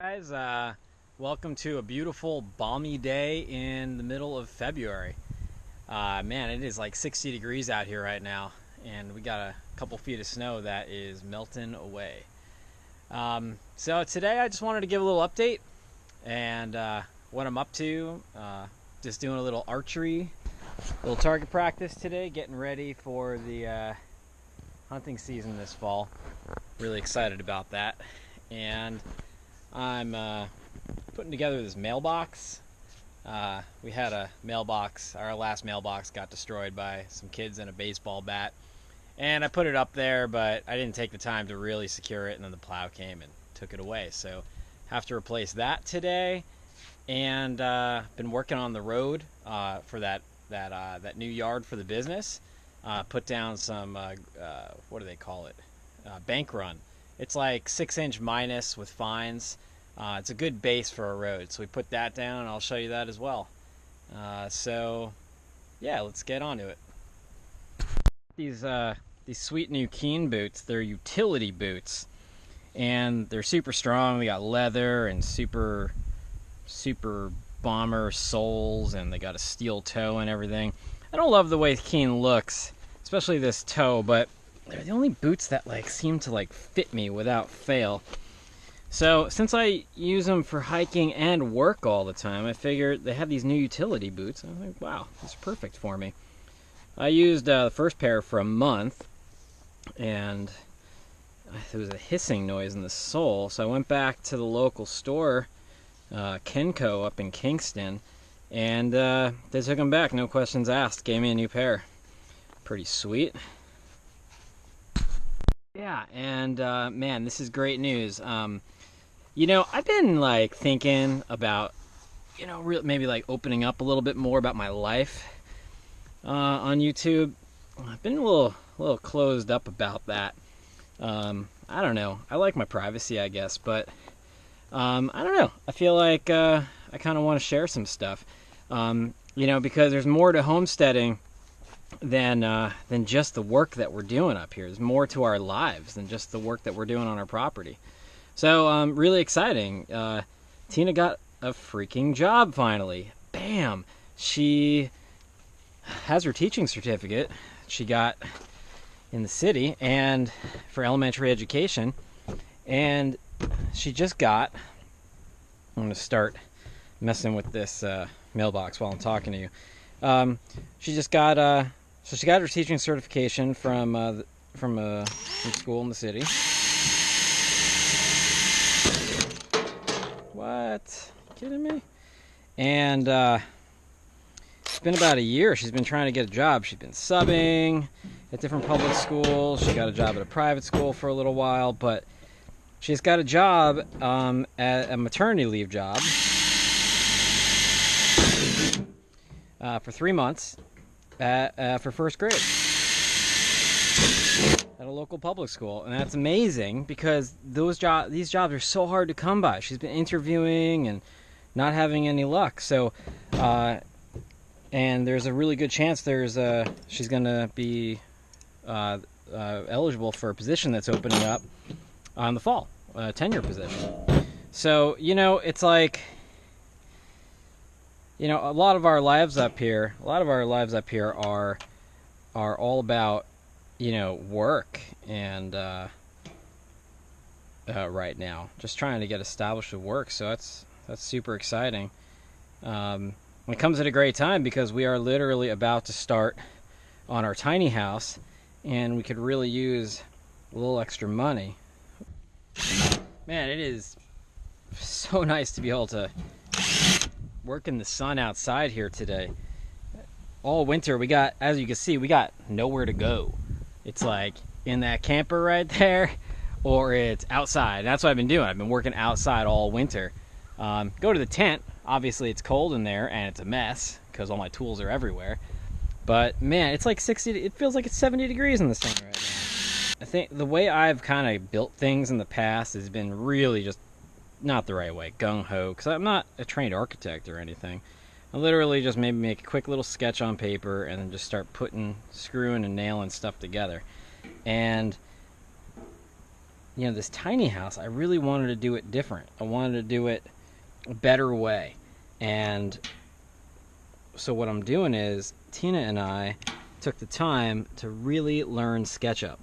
Guys, welcome to a beautiful balmy day in the middle of February. Man, it is like 60 degrees out here right now, and we got a couple feet of snow that is melting away. So today I just wanted to give a little update and what I'm up to. Just doing a little archery, little target practice today, getting ready for the hunting season this fall. Really excited about that. And I'm putting together this mailbox. We had a mailbox, our last mailbox got destroyed by some kids and a baseball bat. And I put it up there, but I didn't take the time to really secure it, and then the plow came and took it away. So have to replace that today. And been working on the road for that new yard for the business. Put down some, what do they call it? Bank run. It's like 6-inch minus with fines. It's a good base for a road, so we put that down, and I'll show you that as well. So, yeah, let's get on to it. These sweet new Keen boots, they're utility boots, and they're super strong. They got leather and super bomber soles, and they got a steel toe and everything. I don't love the way Keen looks, especially this toe, but they're the only boots that seem to fit me without fail. So since I use them for hiking and work all the time, I figured they have these new utility boots. I was like, wow, it's perfect for me. I used the first pair for a month, and there was a hissing noise in the sole, so I went back to the local store, Kenco up in Kingston, and they took them back, no questions asked, gave me a new pair. Pretty sweet. Yeah, and man, this is great news. I've been thinking about, maybe opening up a little bit more about my life on YouTube. I've been a little closed up about that. I don't know. I like my privacy, I guess, but I don't know. I feel like I kind of want to share some stuff, because there's more to homesteading than just the work that we're doing up here. There's more to our lives than just the work that we're doing on our property. So really exciting. Tina got a freaking job finally. Bam! She has her teaching certificate she got in the city and for elementary education, and she just got, I'm going to start messing with this mailbox while I'm talking to you. She just got so she got her teaching certification from school in the city. What? Kidding me? And it's been about a year. She's been trying to get a job. She's been subbing at different public schools. She got a job at a private school for a little while, but she's got a job at a maternity leave job for 3 months for first grade at a local public school. And that's amazing because these jobs are so hard to come by. She's been interviewing and not having any luck. So and there's a really good chance she's going to be eligible for a position that's opening up in the fall, a tenure position. So, it's like, a lot of our lives up here are all about, work and right now, just trying to get established with work. So that's super exciting. It comes at a great time because we are literally about to start on our tiny house, and we could really use a little extra money. Man, it is so nice to be able to work in the sun outside here today. All winter we got, as you can see, we got nowhere to go. It's like in that camper right there, or it's outside. That's what I've been doing. I've been working outside all winter. Go to the tent. Obviously it's cold in there and it's a mess because all my tools are everywhere. But man, it's like 60, it feels like it's 70 degrees in the sun right now. I think the way I've kind of built things in the past has been really just not the right way, gung-ho, because I'm not a trained architect or anything. I literally just maybe make a quick little sketch on paper and then just start screwing and nailing stuff together. And this tiny house, I really wanted to do it different. I wanted to do it a better way. And so what I'm doing is, Tina and I took the time to really learn SketchUp,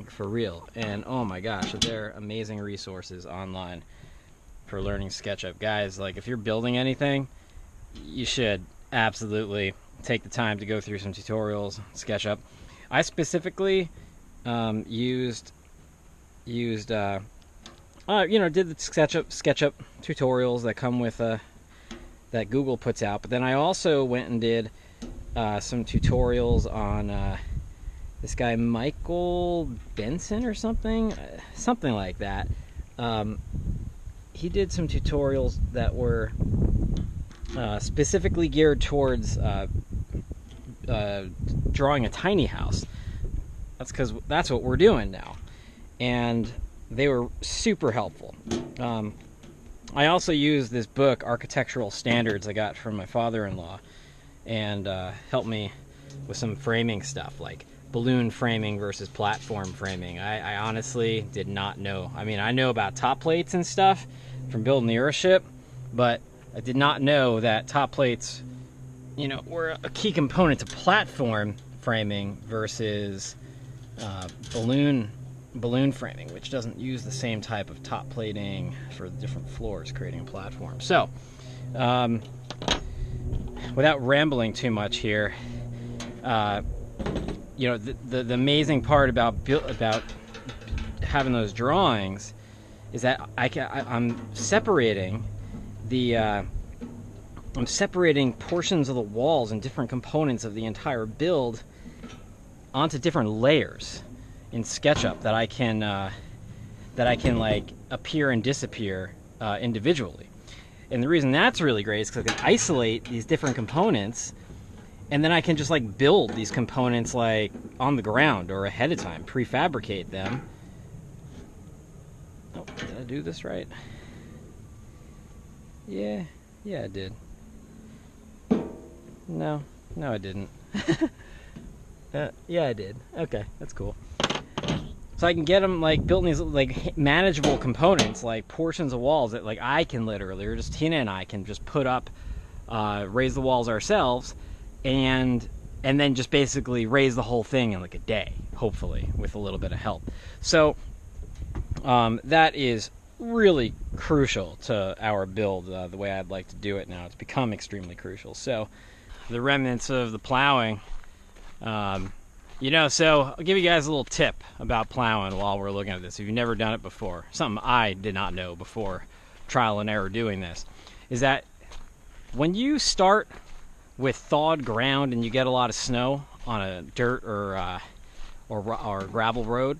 for real. And oh my gosh, there are amazing resources online for learning SketchUp. Guys, like, if you're building anything, you should absolutely take the time to go through some tutorials, SketchUp. I specifically used did the SketchUp tutorials that come with that Google puts out, but then I also went and did some tutorials on this guy Michael Benson or something like that. He did some tutorials that were specifically geared towards drawing a tiny house. That's because that's what we're doing now, and they were super helpful. I also used this book, Architectural Standards, I got from my father-in-law, and helped me with some framing stuff, like balloon framing versus platform framing. I honestly did not know. I mean, I know about top plates and stuff from building the Earthship, but I did not know that top plates, were a key component to platform framing versus balloon framing, which doesn't use the same type of top plating for the different floors, creating a platform. So, without rambling too much here, the amazing part about having those drawings is that I'm separating portions of the walls and different components of the entire build onto different layers in SketchUp that I can like appear and disappear individually. And the reason that's really great is because I can isolate these different components, and then I can just like build these components like on the ground or ahead of time, prefabricate them. Oh, did I do this right? Yeah, I did. No, I didn't. Yeah, I did. Okay, that's cool. So I can get them like built in these like manageable components, like portions of walls that like I can literally, or just Tina and I can just put up, raise the walls ourselves, and then just basically raise the whole thing in like a day, hopefully, with a little bit of help. So that is really crucial to our build, the way I'd like to do it now. It's become extremely crucial. So the remnants of the plowing, so I'll give you guys a little tip about plowing while we're looking at this. If you've never done it before, something I did not know before trial and error doing this, is that when you start with thawed ground and you get a lot of snow on a dirt or gravel road,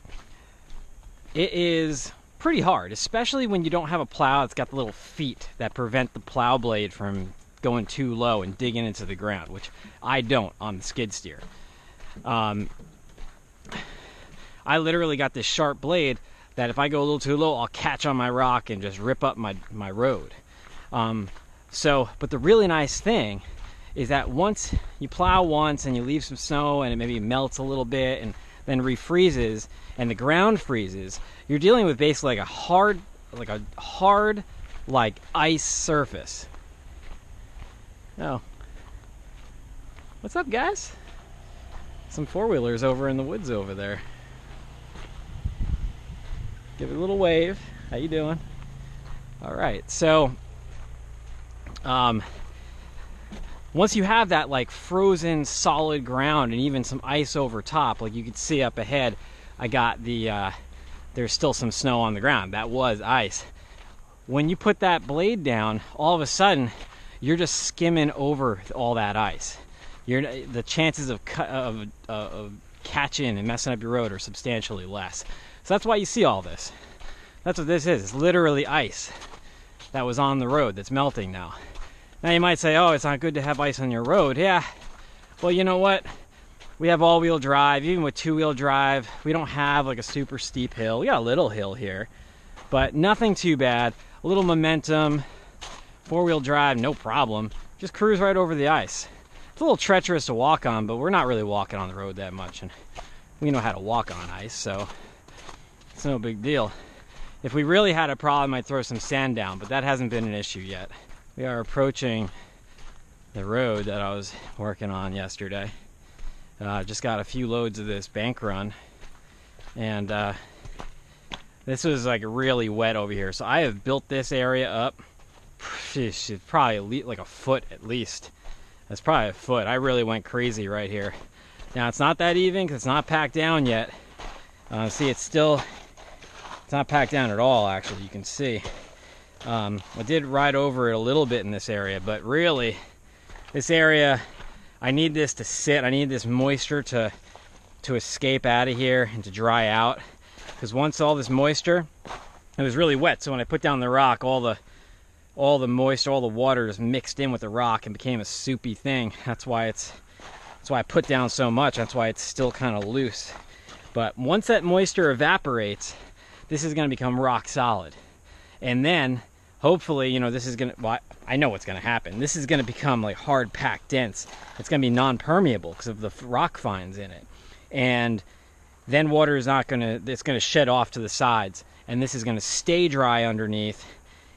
it is pretty hard, especially when you don't have a plow that's got the little feet that prevent the plow blade from going too low and digging into the ground, which I don't on the skid steer. I literally got this sharp blade that if I go a little too low, I'll catch on my rock and just rip up my road. But the really nice thing is that once you plow once and you leave some snow and it maybe melts a little bit and then refreezes and the ground freezes, you're dealing with basically like a hard ice surface. Oh. What's up, guys? Some four-wheelers over in the woods over there. Give it a little wave. How you doing? All right. So, once you have that like frozen solid ground and even some ice over top, like you could see up ahead, I got there's still some snow on the ground. That was ice. When you put that blade down, all of a sudden, you're just skimming over all that ice. The chances of catching and messing up your road are substantially less. So that's why you see all this. That's what this is. It's literally ice that was on the road that's melting now. Now you might say, oh, it's not good to have ice on your road. Yeah. Well, you know what? We have all-wheel drive. Even with two-wheel drive, we don't have like a super steep hill. We got a little hill here, but nothing too bad. A little momentum. Four-wheel drive, no problem. Just cruise right over the ice. It's a little treacherous to walk on, but we're not really walking on the road that much, and we know how to walk on ice, so it's no big deal. If we really had a problem, I'd throw some sand down, but that hasn't been an issue yet. We are approaching the road that I was working on yesterday. Just got a few loads of this bank run, and this was like really wet over here. So I have built this area up. It's probably like a foot at least. That's probably a foot. I really went crazy right here. Now it's not that even because it's not packed down yet. See, it's not packed down at all, actually. You can see. I did ride over it a little bit in this area, but really, this area, I need this to sit. I need this moisture to escape out of here and to dry out. Because once all this moisture, it was really wet. So when I put down the rock, all the moisture, all the water just mixed in with the rock and became a soupy thing. That's why I put down so much. That's why it's still kind of loose. But once that moisture evaporates, this is going to become rock solid. And then, hopefully, you know, this is going to, well, I know what's going to happen. This is going to become like hard packed dense. It's going to be non-permeable because of the rock fines in it. And then water is not going to, it's going to shed off to the sides. And this is going to stay dry underneath.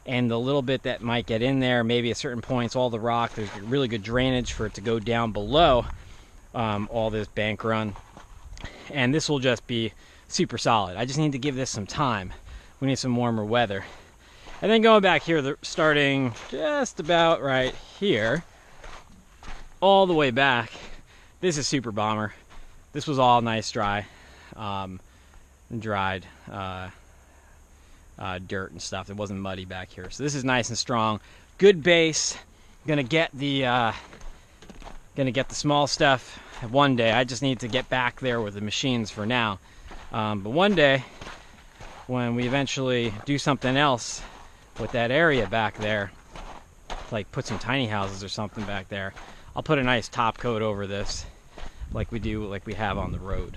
And the little bit that might get in there, maybe at certain points, all the rock, there's really good drainage for it to go down below all this bank run. And this will just be super solid. I just need to give this some time. We need some warmer weather. And then going back here, starting just about right here, all the way back, this is super bomber. This was all nice dry, dried dirt and stuff. It wasn't muddy back here. So this is nice and strong. Good base. Gonna get the small stuff one day. I just need to get back there with the machines for now. But one day, when we eventually do something else with that area back there, like put some tiny houses or something back there, I'll put a nice top coat over this, like we have on the road.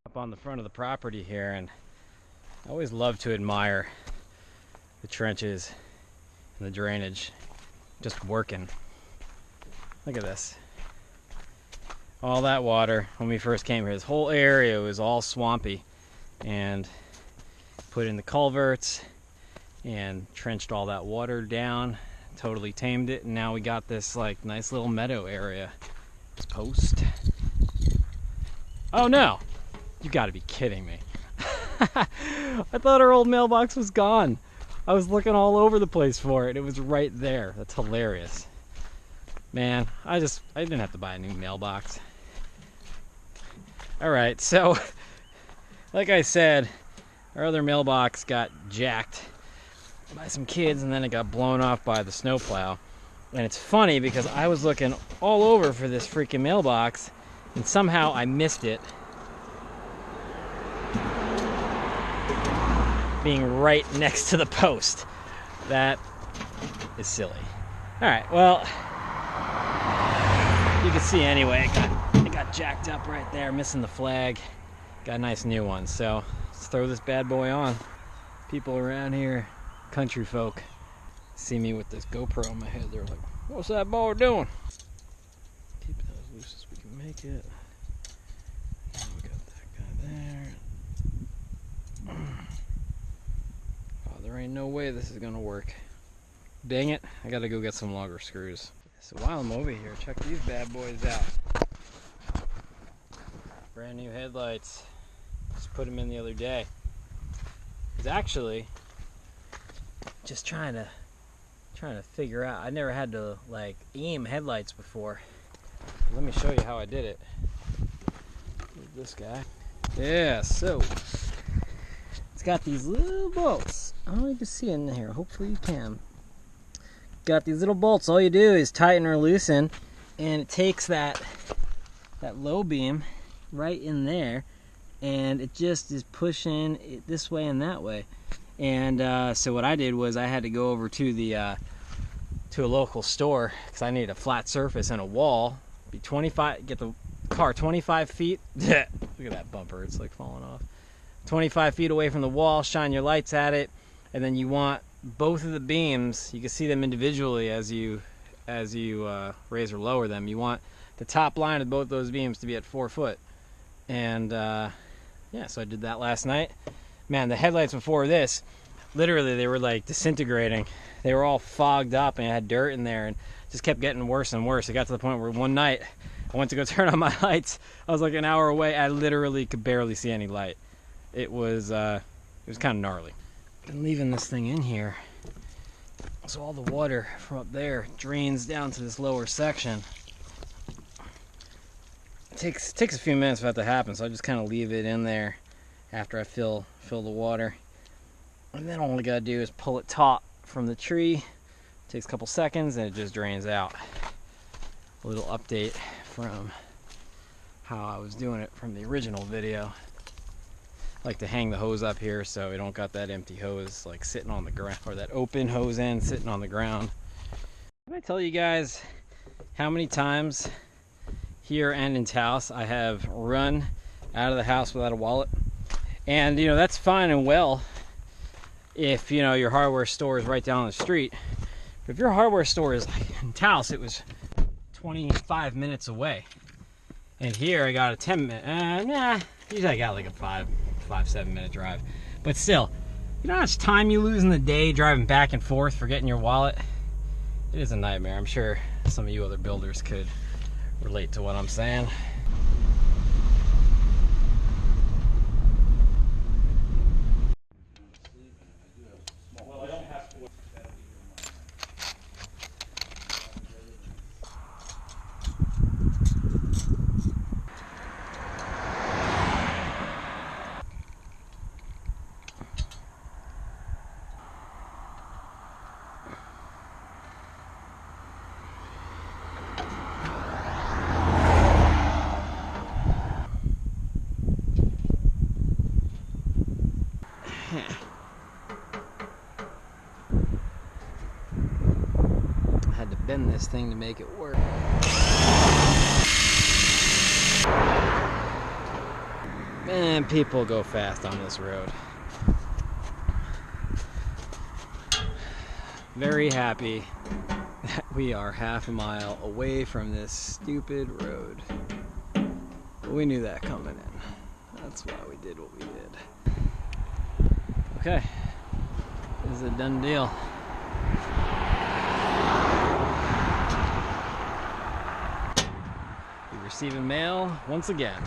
Up on the front of the property here, and I always love to admire the trenches and the drainage just working. Look at this. All that water when we first came here, this whole area was all swampy, and put in the culverts and trenched all that water down, totally tamed it, and now we got this like nice little meadow area. This post. Oh no! You gotta be kidding me. I thought our old mailbox was gone. I was looking all over the place for it. It was right there. That's hilarious. Man, I didn't have to buy a new mailbox. Alright, so like I said, our other mailbox got jacked by some kids, and then it got blown off by the snowplow. And it's funny because I was looking all over for this freaking mailbox, and somehow I missed it being right next to the post. That is silly. Alright, well, you can see anyway, it got jacked up right there, missing the flag. Got a nice new one, so let's throw this bad boy on. People around here, country folk, see me with this GoPro on my head, they're like, what's that boy doing? Keep it as loose as we can make it. And we got that guy there. Oh, there ain't no way this is gonna work. Dang it, I gotta go get some longer screws. So while I'm over here, check these bad boys out. Brand new headlights. Just put them in the other day. It's actually just trying to figure out. I never had to like aim headlights before. Let me show you how I did it. Here's this guy. Yeah, so it's got these little bolts. I don't know if you can see in here. Hopefully you can. Got these little bolts. All you do is tighten or loosen, and it takes that low beam right in there, and it just is pushing it this way and that way. And so what I did was I had to go over to the to a local store because I needed a flat surface and a wall. Get the car 25 feet. Look at that bumper, it's like falling off. 25 feet away from the wall, shine your lights at it, and then you want both of the beams, you can see them individually as you raise or lower them. You want the top line of both those beams to be at 4 foot. And yeah, so I did that last night. Man, the headlights before this, literally they were like disintegrating. They were all fogged up and it had dirt in there and just kept getting worse and worse. It got to the point where one night I went to go turn on my lights. I was like an hour away. I literally could barely see any light. It was kind of gnarly. Been leaving this thing in here, so all the water from up there drains down to this lower section. It takes a few minutes for that to happen, so I just kind of leave it in there after I fill the water. And then all I gotta do is pull it taut from the tree. It takes a couple seconds and it just drains out. A little update from how I was doing it from the original video. I like to hang the hose up here so we don't got that empty hose like sitting on the ground, or that open hose end sitting on the ground. Did I tell you guys how many times here and in Taos I have run out of the house without a wallet? And you know, that's fine and well if you know your hardware store is right down the street. But if your hardware store is like in Taos, it was 25 minutes away. And here I got a 10 minute, usually I got like a 5-7 minute drive. But still, you know how much time you lose in the day driving back and forth forgetting your wallet? It is a nightmare. I'm sure some of you other builders could relate to what I'm saying. Had to bend this thing to make it work. Man, people go fast on this road. Very happy that we are half a mile away from this stupid road. But we knew that coming in. That's why we did what we did. Okay, this is a done deal. Receiving mail once again.